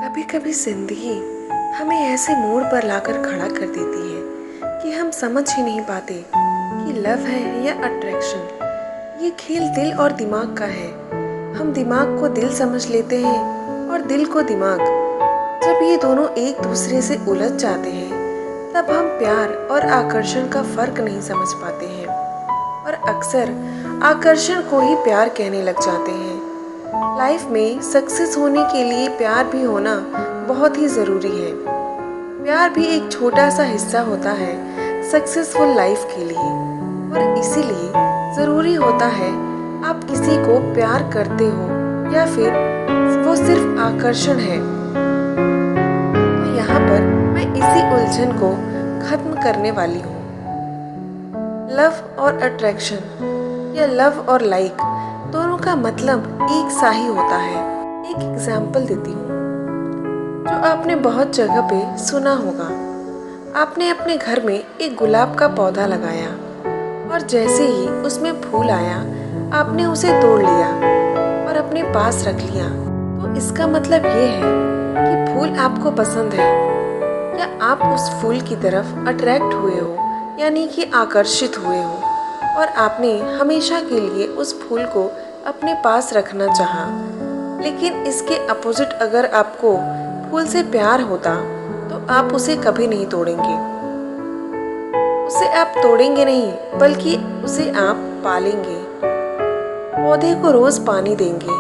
कभी कभी जिंदगी हमें ऐसे मोड़ पर लाकर खड़ा कर देती है कि हम समझ ही नहीं पाते कि लव है या अट्रैक्शन। ये खेल दिल और दिमाग का है। हम दिमाग को दिल समझ लेते हैं और दिल को दिमाग। जब ये दोनों एक दूसरे से उलझ जाते हैं तब हम प्यार और आकर्षण का फर्क नहीं समझ पाते हैं और अक्सर आकर्षण को ही प्यार कहने लग जाते हैं। लाइफ में सक्सेस होने के लिए प्यार भी होना बहुत ही ज़रूरी है। प्यार भी एक छोटा सा हिस्सा होता है सक्सेसफुल लाइफ के लिए और इसीलिए ज़रूरी होता है आप किसी को प्यार करते हो या फिर वो सिर्फ आकर्षण है। तो यहाँ पर मैं इसी उलझन को खत्म करने वाली हूँ। लव और अट्रैक्शन या लव और लाइक दोनों का मतलब एक सा ही होता है। एक एग्जाम्पल देती हूँ जो आपने बहुत जगह पे सुना होगा। आपने अपने घर में एक गुलाब का पौधा लगाया और जैसे ही उसमें फूल आया आपने उसे तोड़ लिया और अपने पास रख लिया। तो इसका मतलब ये है कि फूल आपको पसंद है या आप उस फूल की तरफ अट्रैक्ट हुए हो, यानी कि आकर्षित हुए हो और आपने हमेशा के लिए उस फूल को अपने पास रखना चाहा। लेकिन इसके अपोजिट अगर आपको फूल से प्यार होता तो आप उसे कभी नहीं तोड़ेंगे। उसे आप तोड़ेंगे नहीं बल्कि उसे आप पालेंगे। पौधे को रोज पानी देंगे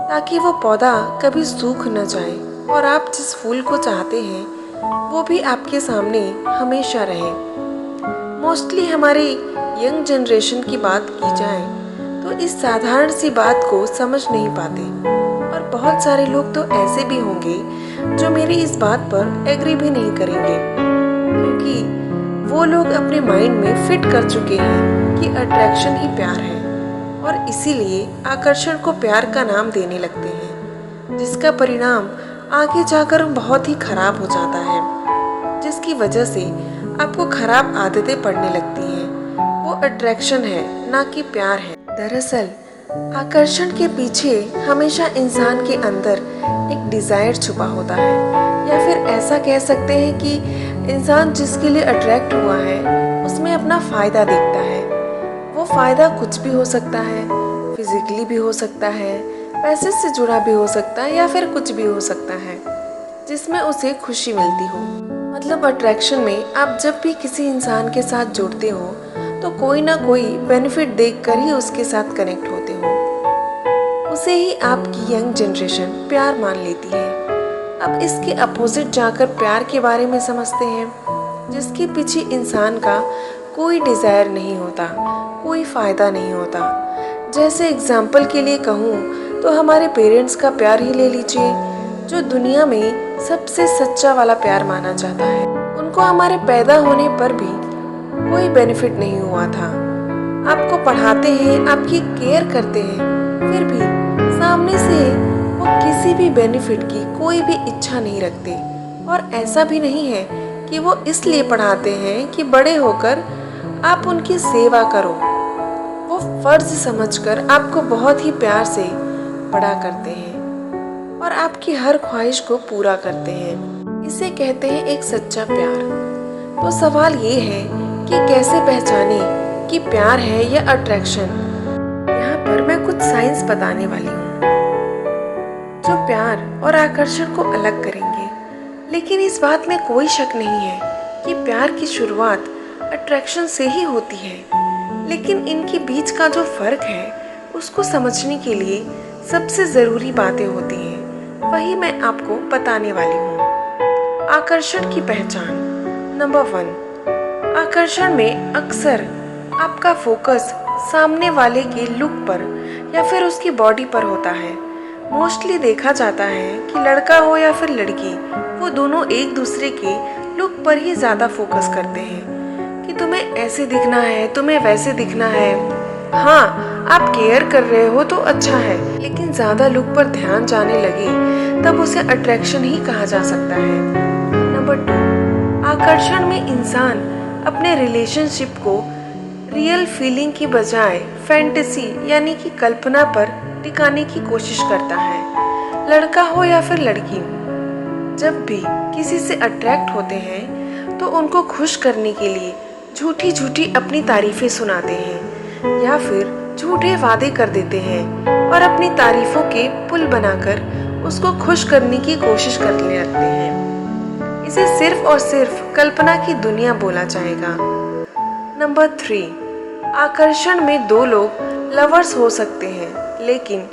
ताकि वो पौधा कभी सूख न जाए और आप जिस फूल को चाहते हैं वो भी आपके सामने हमेशा रहे। मोस्टली हमारी यंग जनरेशन की बात की जाए तो इस साधारण सी बात को समझ नहीं पाते और बहुत सारे लोग तो ऐसे भी होंगे जो मेरी इस बात पर एग्री भी नहीं करेंगे, क्योंकि वो लोग अपने माइंड में फिट कर चुके हैं कि अट्रैक्शन ही प्यार है और इसीलिए आकर्षण को प्यार का नाम देने लगते हैं, जिसका परिणाम आगे जाकर बहुत ही खराब हो जाता है, जिसकी वजह से आपको खराब आदतें पड़ने लगती हैं। वो अट्रैक्शन है ना कि प्यार है। दरअसल आकर्षण के पीछे हमेशा इंसान के अंदर एक डिजायर छुपा होता है, या फिर ऐसा कह सकते हैं कि इंसान जिसके लिए अट्रैक्ट हुआ है उसमें अपना फायदा देखता है। वो फायदा कुछ भी हो सकता है, फिजिकली भी हो सकता है, पैसे से जुड़ा भी हो सकता है, या फिर कुछ भी हो सकता है जिसमें उसे खुशी मिलती हो। मतलब अट्रैक्शन में आप जब भी किसी इंसान के साथ जुड़ते हो तो कोई ना कोई बेनिफिट देखकर ही उसके साथ कनेक्ट होते हो। उसे ही आपकी यंग जनरेशन प्यार मान लेती है। अब इसके अपोजिट जाकर प्यार के बारे में समझते हैं जिसके पीछे इंसान का कोई डिज़ायर नहीं होता, कोई फ़ायदा नहीं होता। जैसे एग्जाम्पल के लिए कहूँ तो हमारे पेरेंट्स का प्यार ही ले लीजिए, जो दुनिया में सबसे सच्चा वाला प्यार माना जाता है। उनको हमारे पैदा होने पर भी कोई बेनिफिट नहीं हुआ था। आपको पढ़ाते हैं, आपकी केयर करते हैं, फिर भी सामने से वो किसी भी बेनिफिट की कोई भी इच्छा नहीं रखते। और ऐसा भी नहीं है कि वो इसलिए पढ़ाते हैं कि बड़े होकर आप उनकी सेवा करो। वो फर्ज समझकर आपको बहुत ही प्यार से बड़ा करते हैं और आपकी हर ख्वाहिश को पूरा करते हैं। इसे कहते हैं एक सच्चा प्यार। तो सवाल ये है कि कैसे पहचाने कि प्यार है या अट्रैक्शन। यहाँ पर मैं कुछ साइंस बताने वाली हूँ जो प्यार और आकर्षण को अलग करेंगे। लेकिन इस बात में कोई शक नहीं है कि प्यार की शुरुआत अट्रैक्शन से ही होती है। लेकिन इनके बीच का जो फर्क है उसको समझने के लिए सबसे ज़रूरी बातें होती हैं, वही मैं आपको बताने वाली हूँ। आकर्षण की पहचान। नंबर 1, आकर्षण में अक्सर आपका फोकस सामने वाले के लुक पर या फिर उसकी बॉडी पर होता है। मोस्टली देखा जाता है कि लड़का हो या फिर लड़की, वो दोनों एक दूसरे के लुक पर ही ज़्यादा फोकस करते हैं कि तुम्हें ऐसे दिखना है, तुम्हें वैसे दिखना है। हाँ, आप केयर कर रहे हो तो अच्छा है, लेकिन ज़्यादा लुक पर ध्यान जाने लगे तब उसे अट्रैक्शन ही कहा जा सकता है। नंबर 2, आकर्षण में इंसान अपने रिलेशनशिप को रियल फीलिंग की बजाय फैंटेसी यानी कि कल्पना पर टिकाने की कोशिश करता है। लड़का हो या फिर लड़की, जब भी किसी से अट्रैक्ट होते हैं तो उनको खुश करने के लिए झूठी झूठी अपनी तारीफ़ें सुनाते हैं या फिर झूठे वादे कर देते हैं और अपनी तारीफ़ों के पुल बनाकर उसको खुश करने की कोशिश करने लगते हैं। इसे सिर्फ और सिर्फ कल्पना की दुनिया बोला जाएगा। नंबर 3, आकर्षण में दो लोग लवर्स हो सकते हैं लेकिन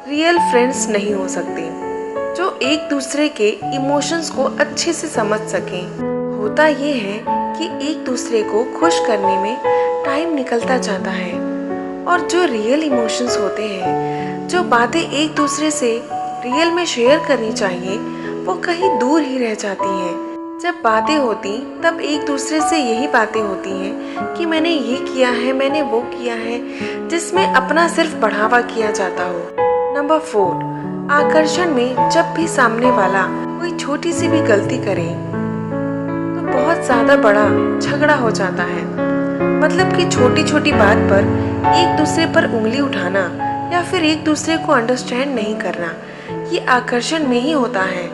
रियल फ्रेंड्स नहीं हो सकते, जो एक दूसरे के इमोशंस को अच्छे से समझ सकें। होता ये है कि एक दूसरे को खुश करने में टाइम निकलता जाता है और जो रियल इमोशंस होते हैं, जो बातें एक दूसरे से रियल में शेयर करनी चाहिए, वो कहीं दूर ही रह जाती हैं। जब बातें होती तब एक दूसरे से यही बातें होती हैं कि मैंने ये किया है, मैंने वो किया है, जिसमें अपना सिर्फ बढ़ावा किया जाता हो। नंबर 4, आकर्षण में जब भी सामने वाला कोई छोटी सी भी गलती करे तो बहुत ज़्यादा बड़ा झगड़ा हो जाता है। मतलब कि छोटी छोटी बात पर एक दूसरे पर उंगली उठाना या फिर एक दूसरे को अंडरस्टैंड नहीं करना, ये आकर्षण में ही होता है।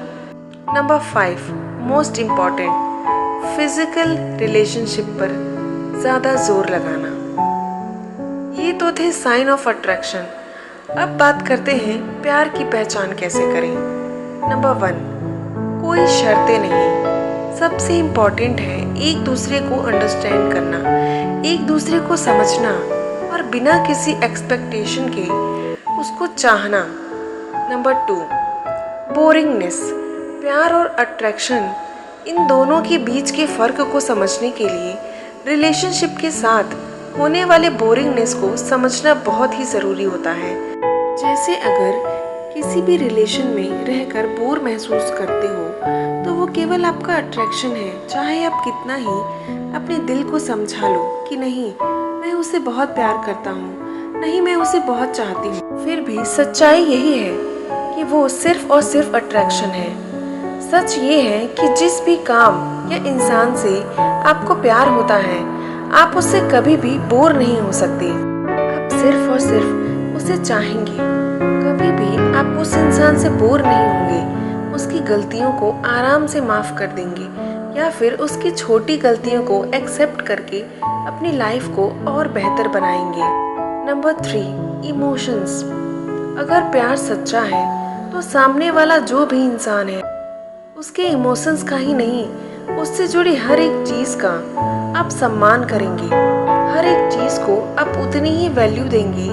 Number 5, most important, physical relationship पर ज़्यादा जोर लगाना। ये तो थे साइन ऑफ अट्रैक्शन। अब बात करते हैं प्यार की पहचान कैसे करें। नंबर 1, कोई शर्तें नहीं। सबसे इम्पॉर्टेंट है एक दूसरे को अंडरस्टैंड करना, एक दूसरे को समझना और बिना किसी एक्सपेक्टेशन के उसको चाहना। Number 2, boringness. प्यार और अट्रैक्शन, इन दोनों के बीच के फ़र्क को समझने के लिए रिलेशनशिप के साथ होने वाले बोरिंगनेस को समझना बहुत ही ज़रूरी होता है। जैसे अगर किसी भी रिलेशन में रहकर बोर महसूस करते हो तो वो केवल आपका अट्रैक्शन है, चाहे आप कितना ही अपने दिल को समझा लो कि नहीं मैं उसे बहुत प्यार करता हूँ, नहीं मैं उसे बहुत चाहती हूँ, फिर भी सच्चाई यही है कि वो सिर्फ और सिर्फ अट्रैक्शन है। सच ये है कि जिस भी काम या इंसान से आपको प्यार होता है, आप उससे कभी भी बोर नहीं हो सकते। आप सिर्फ और सिर्फ उसे चाहेंगे, कभी भी आप उस इंसान से बोर नहीं होंगे, उसकी गलतियों को आराम से माफ़ कर देंगे या फिर उसकी छोटी गलतियों को एक्सेप्ट करके अपनी लाइफ को और बेहतर बनाएंगे। Number 3, emotions. अगर प्यार सच्चा है तो सामने वाला जो भी इंसान है उसके इमोशंस का ही नहीं, उससे जुड़ी हर एक चीज़ का आप सम्मान करेंगे। हर एक चीज़ को आप उतनी ही वैल्यू देंगे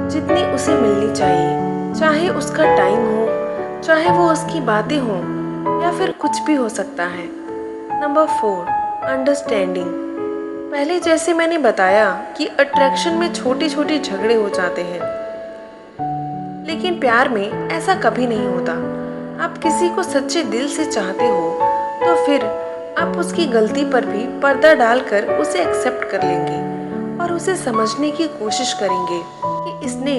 जितनी उसे मिलनी चाहिए, चाहे उसका टाइम हो, चाहे वो उसकी बातें हों या फिर कुछ भी हो सकता है। Number 4, understanding. पहले जैसे मैंने बताया कि अट्रैक्शन में छोटे छोटे झगड़े हो जाते हैं, लेकिन प्यार में ऐसा कभी नहीं होता। आप किसी को सच्चे दिल से चाहते हो तो फिर आप उसकी गलती पर भी पर्दा डालकर उसे एक्सेप्ट कर लेंगे और उसे समझने की कोशिश करेंगे कि इसने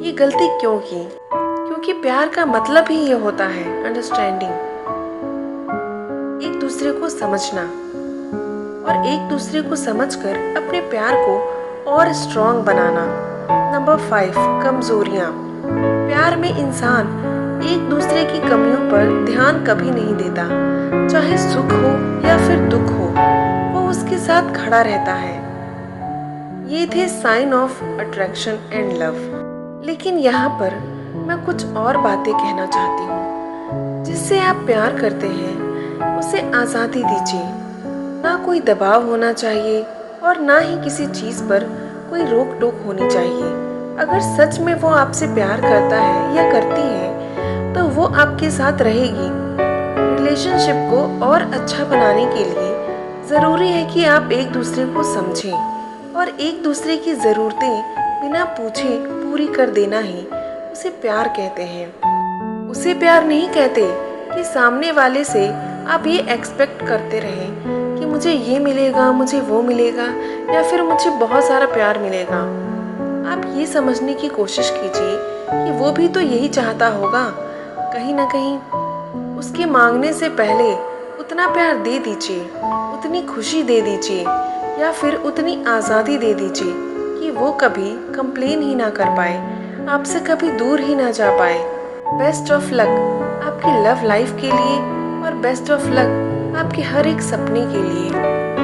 ये गलती क्यों की, क्योंकि प्यार का मतलब ही ये होता है अंडरस्टैंडिंग, एक दूसरे को समझना और एक दूसरे को समझकर अपने प्यार को और स्ट्रॉन्ग बनाना। नंबर 5, कमजोरियाँ। प्यार में इंसान एक दूसरे की कमियों पर ध्यान कभी नहीं देता, चाहे सुख हो या फिर दुख हो, वो उसके साथ खड़ा रहता है। ये थे sign of attraction and love. लेकिन यहाँ पर मैं कुछ और बातें कहना चाहती हूँ। जिससे आप प्यार करते हैं उसे आज़ादी दीजिए, ना कोई दबाव होना चाहिए और ना ही किसी चीज़ पर कोई रोक टोक होनी चाहिए। अगर सच में वो आपसे प्यार करता है या करती है तो वो आपके साथ रहेगी। रिलेशनशिप को और अच्छा बनाने के लिए ज़रूरी है कि आप एक दूसरे को समझें और एक दूसरे की ज़रूरतें बिना पूछे पूरी कर देना ही उसे प्यार कहते हैं। उसे प्यार नहीं कहते कि सामने वाले से आप ये एक्सपेक्ट करते रहें कि मुझे ये मिलेगा, मुझे वो मिलेगा या फिर मुझे बहुत सारा प्यार मिलेगा। आप ये समझने की कोशिश कीजिए कि वो भी तो यही चाहता होगा। कहीं ना कहीं उसके मांगने से पहले उतना प्यार दे दीजिए, उतनी खुशी दे दीजिए या फिर उतनी आज़ादी दे दीजिए कि वो कभी कंप्लेन ही ना कर पाए, आपसे कभी दूर ही ना जा पाए। बेस्ट ऑफ लक आपकी लव लाइफ के लिए बेस्ट ऑफ लक आपके हर एक सपने के लिए।